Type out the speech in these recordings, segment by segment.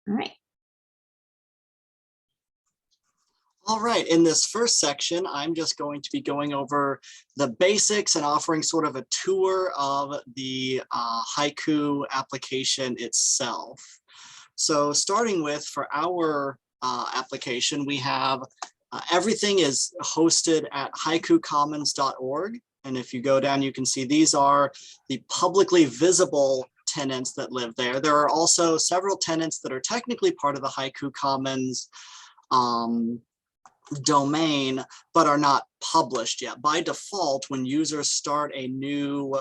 All right. All right, in this first section, I'm just going to be going over the basics and offering sort of a tour of the Hyku application itself. So starting with, for our application, we have everything is hosted at hykucommons.org. And if you go down, you can see these are the publicly visible tenants that live there. There are also several tenants that are technically part of the Hyku Commons domain, but are not published yet. By default, when users start a new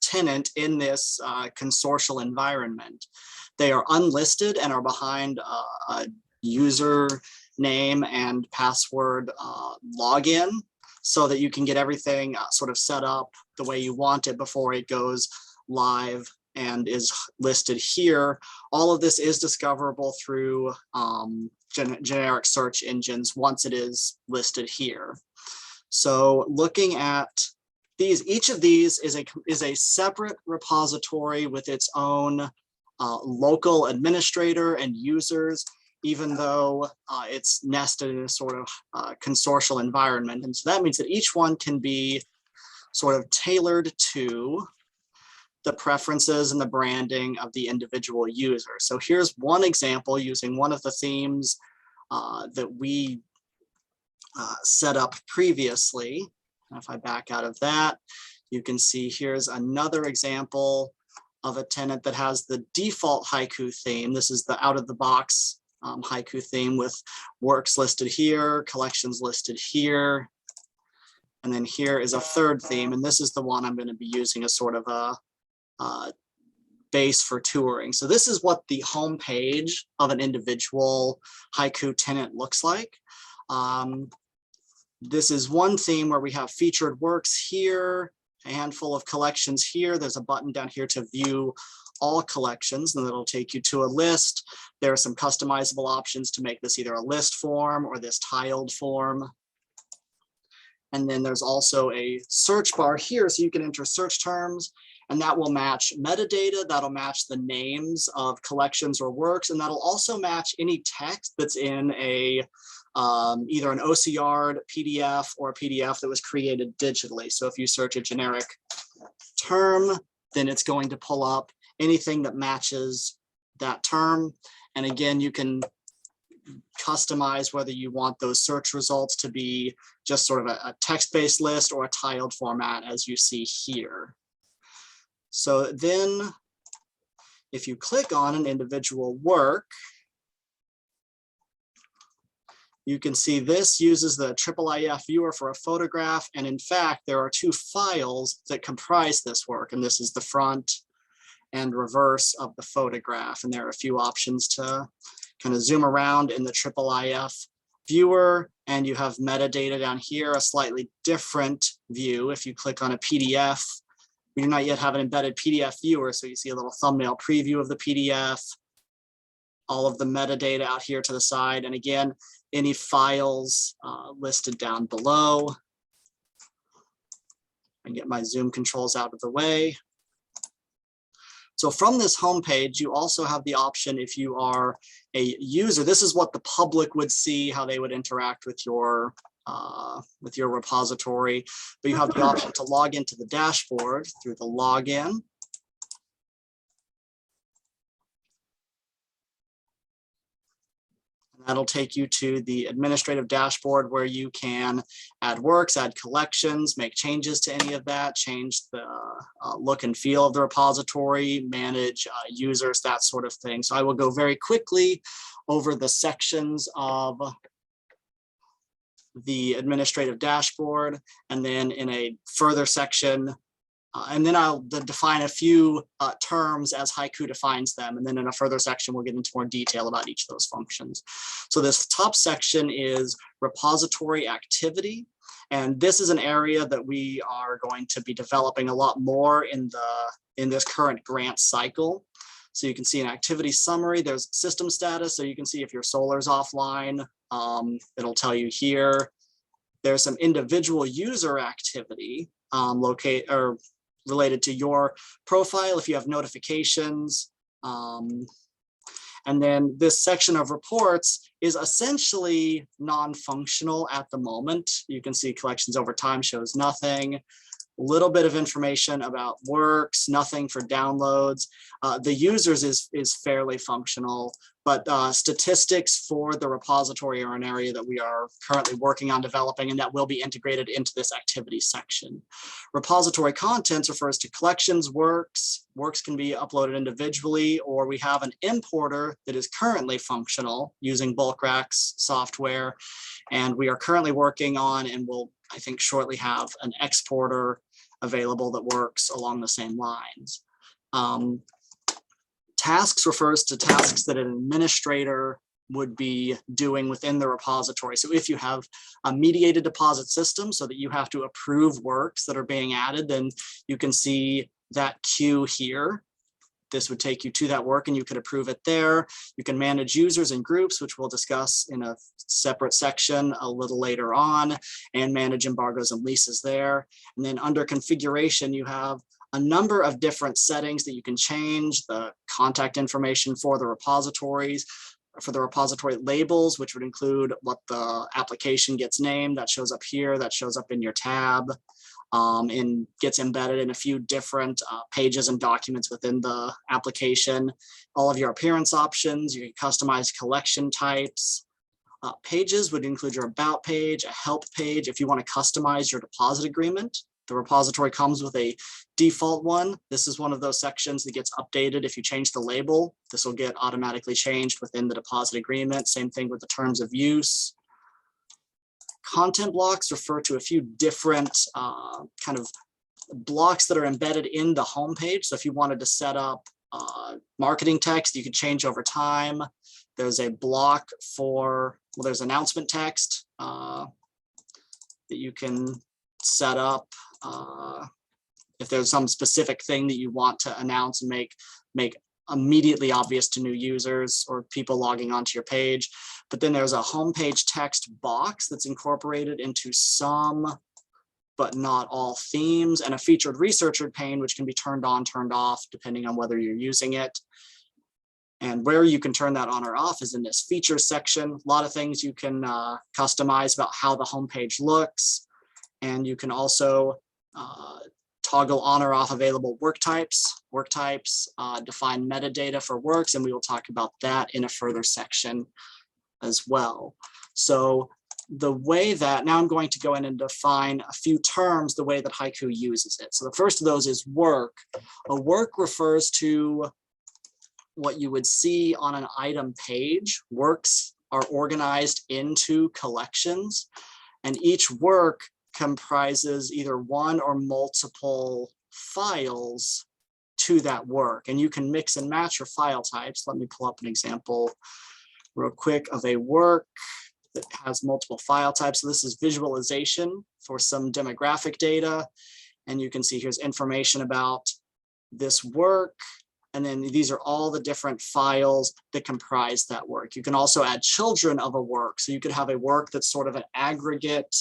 tenant in this consortial environment, they are unlisted and are behind a user name and password login, so that you can get everything sort of set up the way you want it before it goes live and is listed here. All of this is discoverable through generic search engines once it is listed here. So looking at these, each of these is a separate repository with its own local administrator and users, even though it's nested in a sort of consortial environment. And so that means that each one can be sort of tailored to the preferences and the branding of the individual user. So here's one example using one of the themes that we set up previously. If I back out of that, you can see here's another example of a tenant that has the default Hyku theme. This is the out-of-the-box Hyku theme with works listed here, collections listed here. And then here is a third theme, and this is the one I'm going to be using as sort of a base for touring. So this is what the home page of an individual Hyku tenant looks like. This is one theme where we have featured works here, a handful of collections here. There's a button down here to view all collections, and it'll take you to a list. There are some customizable options to make this either a list form or this tiled form. And then there's also a search bar here, so you can enter search terms, and that will match metadata, that'll match the names of collections or works, and that'll also match any text that's in a either an OCR, PDF, or a PDF that was created digitally. So if you search a generic term, then it's going to pull up anything that matches that term. And again, you can customize whether you want those search results to be just sort of a text-based list or a tiled format, as you see here. So then if you click on an individual work, you can see this uses the IIIF viewer for a photograph. And in fact, there are two files that comprise this work. And this is the front and reverse of the photograph. And there are a few options to kind of zoom around in the IIIF viewer. And you have metadata down here, a slightly different view. If you click on a PDF, we do not yet have an embedded PDF viewer. So you see a little thumbnail preview of the PDF, all of the metadata out here to the side. And again, any files listed down below. I get my zoom controls out of the way. So from this homepage, you also have the option, if you are a user, this is what the public would see, how they would interact with your repository, but you have the option to log into the dashboard through the login. That'll take you to the administrative dashboard where you can add works, add collections, make changes to any of that, change the look and feel of the repository, manage users, that sort of thing. So I will go very quickly over the sections of the administrative dashboard, and then in a further section, and then I'll define a few terms as Hyku defines them. And then in a further section, we'll get into more detail about each of those functions. So this top section is repository activity. And this is an area that we are going to be developing a lot more in this current grant cycle. So you can see an activity summary, there's system status. So you can see if your solar's offline, it'll tell you here. There's some individual user activity related to your profile, if you have notifications. And And then this section of reports is essentially non-functional at the moment. You can see collections over time shows nothing. Little bit of information about works, nothing for downloads. The users is fairly functional, but statistics for the repository are an area that we are currently working on developing, and that will be integrated into this activity section. Repository contents refers to collections, works. Works can be uploaded individually, or we have an importer that is currently functional using bulk racks software, and we are currently working on, and will, I think, shortly have an exporter available that works along the same lines. Tasks refers to tasks that an administrator would be doing within the repository. So if you have a mediated deposit system so that you have to approve works that are being added, then you can see that queue here. This would take you to that work and you could approve it there. You can manage users and groups, which we'll discuss in a separate section a little later on, and manage embargoes and leases there. And then under configuration, you have a number of different settings that you can change: the contact information for the repositories, for the repository labels, which would include what the application gets named. That shows up here, that shows up in your tab. And gets embedded in a few different pages and documents within the application. All of your appearance options, you can customize collection types. Pages would include your about page, a help page. If you want to customize your deposit agreement, the repository comes with a default one. This is one of those sections that gets updated if you change the label. This will get automatically changed within the deposit agreement. Same thing with the terms of use. Content blocks refer to a few different kind of blocks that are embedded in the homepage. So if you wanted to set up marketing text, you could change over time. There's a block for, well, there's announcement text that you can set up if there's some specific thing that you want to announce and make immediately obvious to new users or people logging onto your page. But then there's a homepage text box that's incorporated into some, but not all themes, and a featured researcher pane, which can be turned on, turned off, depending on whether you're using it. And where you can turn that on or off is in this features section. A lot of things you can customize about how the homepage looks. And you can also toggle on or off available work types. Work types define metadata for works, and we will talk about that in a further section as well. So the way that, now I'm going to go in and define a few terms the way that Hyku uses it. So the first of those is work. A work refers to what you would see on an item page. Works are organized into collections, and each work comprises either one or multiple files to that work, and you can mix and match your file types. Let me pull up an example real quick of a work that has multiple file types. So this is visualization for some demographic data, and you can see here's information about this work, and then these are all the different files that comprise that work. You can also add children of a work, so you could have a work that's sort of an aggregate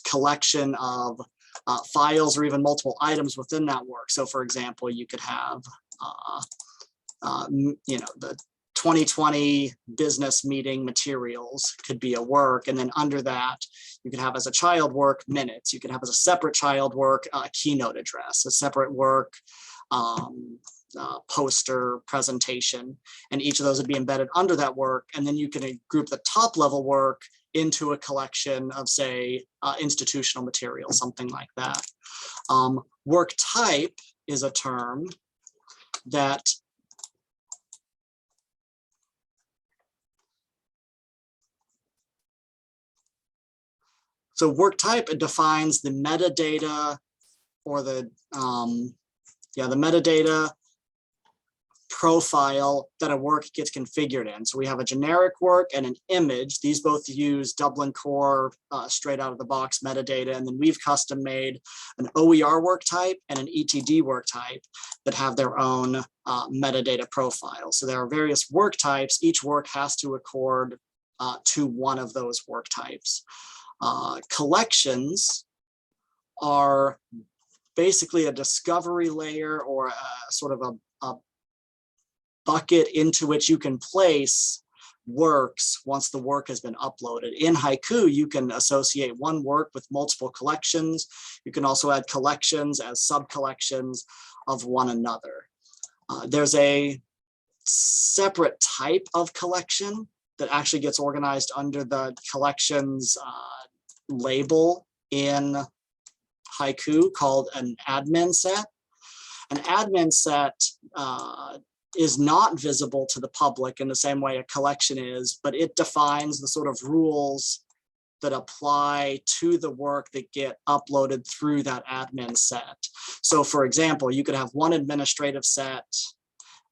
collection of files or even multiple items within that work. So for example, you could have the 2020 business meeting materials could be a work, and then under that you could have as a child work minutes. You could have as a separate child work a keynote address, a separate work poster presentation, and each of those would be embedded under that work. And then you can group the top level work into a collection of, say, institutional material, something like that. Work type is a term that work type, it defines the metadata or the metadata profile that a work gets configured in. So we have a generic work and an image. These both use Dublin Core straight out of the box metadata. And then we've custom made an OER work type and an ETD work type that have their own metadata profile. So there are various work types. Each work has to accord to one of those work types. Collections are basically a discovery layer or a sort of a bucket into which you can place works once the work has been uploaded. In Hyku, you can associate one work with multiple collections. You can also add collections as sub-collections of one another. There's a separate type of collection that actually gets organized under the collections label in Hyku called an admin set. An admin set is not visible to the public in the same way a collection is, but it defines the sort of rules that apply to the work that get uploaded through that admin set. So for example, you could have one administrative set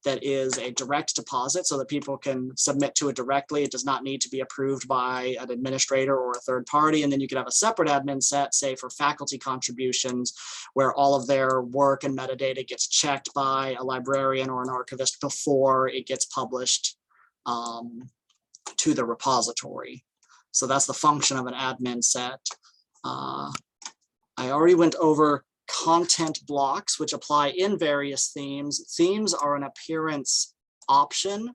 that is a direct deposit so that people can submit to it directly. It does not need to be approved by an administrator or a third party. And then you could have a separate admin set, say for faculty contributions, where all of their work and metadata gets checked by a librarian or an archivist before it gets published to the repository. So that's the function of an admin set. I already went over content blocks, which apply in various themes. Themes are an appearance option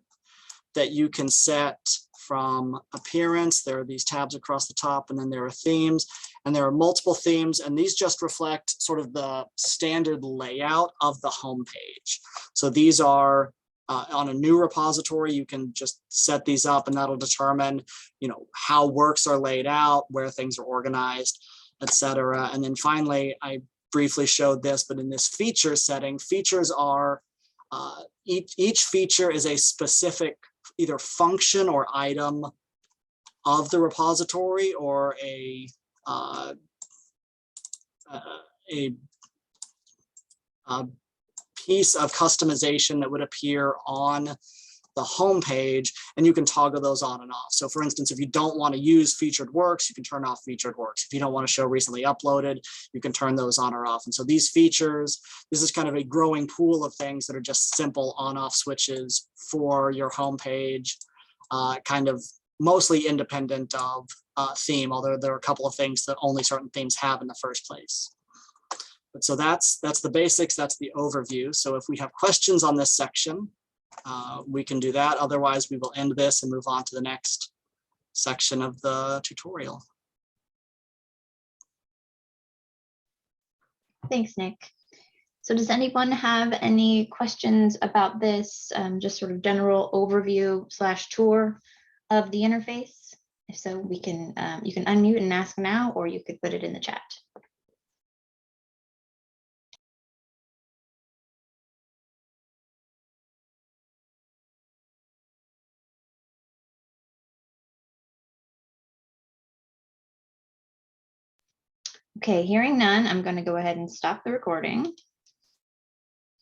that you can set from appearance. There are these tabs across the top, and then there are themes, and there are multiple themes, and these just reflect sort of the standard layout of the homepage. So these are on a new repository, you can just set these up, and that'll determine, you know, how works are laid out, where things are organized, etc. And then finally, I briefly showed this, but in this feature setting, features are, each feature is a specific either function or item of the repository, or a piece of customization that would appear on the home page, and you can toggle those on and off. So for instance, if you don't want to use featured works, you can turn off featured works. If you don't want to show recently uploaded, you can turn those on or off. And so these features, this is kind of a growing pool of things that are just simple on-off switches for your home page, kind of mostly independent of theme, although there are a couple of things that only certain themes have in the first place. But so that's the basics, that's the overview. So if we have questions on this section, we can do that. Otherwise, we will end this and move on to the next section of the tutorial. Thanks, Nick. So does anyone have any questions about this, just sort of general overview / tour of the interface? If so, we can, you can unmute and ask now, or you could put it in the chat. Okay, hearing none, I'm going to go ahead and stop the recording.